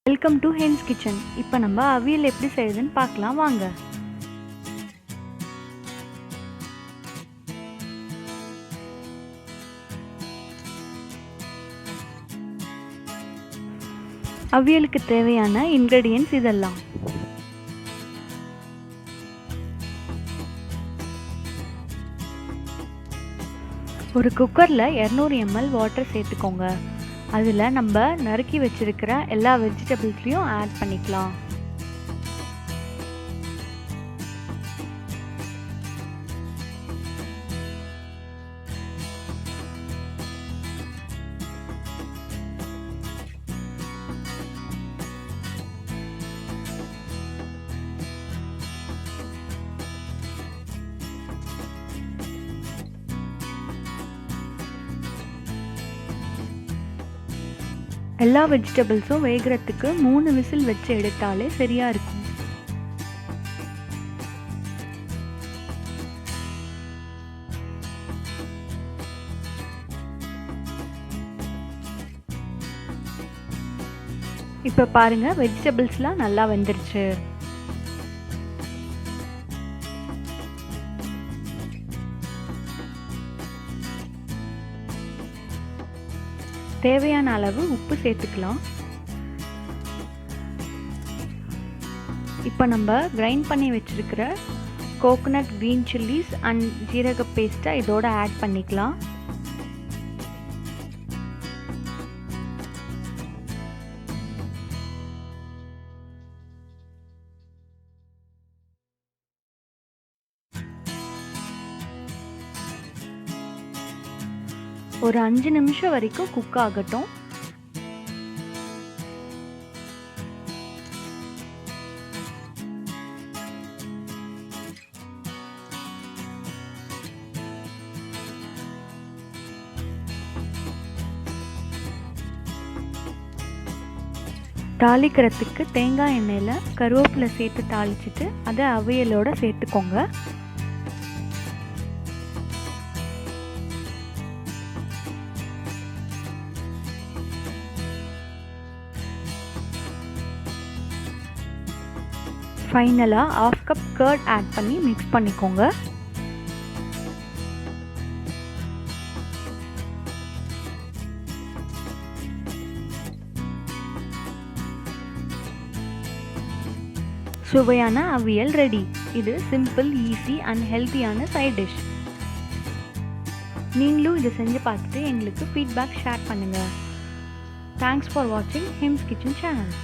Welcome to ஹெம்ஸ் kitchen. இப்போ நம்ம அவியல் எப்படி செய்யுதுன்னு பார்க்கலாம் வாங்க. அவியலுக்கு தேவையான இன்கிரெடியன்ட்ஸ் இதெல்லாம். ஒரு குக்கரில் 200 ml வாட்டர் சேர்த்துக்கோங்க. அதில் நம்ம நறுக்கி வச்சிருக்கிற எல்லா வெஜிடபிள்ஸையும் ஆட் பண்ணிக்கலாம். எல்லா வெஜிடபிள்ஸும் வேகிறதுக்கு 3 விசில் வச்சு எடுத்தாலே சரியா இருக்கும். இப்போ பாருங்க, வெஜிடபிள்ஸ்லாம் நல்லா வெந்துருச்சு. தேவையான அளவு உப்பு சேர்த்துக்கலாம். இப்போ நம்ம கிரைண்ட் பண்ணி வச்சிருக்கிற கோகோனட் கிரீன் சில்லிஸ் அண்ட் ஜீரக பேஸ்ட்டை இதோட ஆட் பண்ணிக்கலாம். ஒரு 5 நிமிஷம் வரைக்கும் குக் ஆகட்டும். தாளிக்கிறதுக்கு தேங்காய் எண்ணெயில் கருவேப்பிலை சேர்த்து தாளிச்சிட்டு அதை அவியலோட சேர்த்துக்கோங்க. ஃபைனலாக 1/2 கப் கர்ட் ஆட் பண்ணி மிக்ஸ் பண்ணிக்கோங்க. சுவையான அவியல் ரெடி. இது சிம்பிள், ஈஸி அண்ட் ஹெல்த்தியான சைட் டிஷ். நீங்களும் இதை செஞ்சு பார்த்துட்டு எங்களுக்கு ஃபீட்பேக் ஷேர் பண்ணுங்கள். தேங்க்ஸ் ஃபார் வாட்சிங் ஹெம்ஸ் கிச்சன் சேனல்.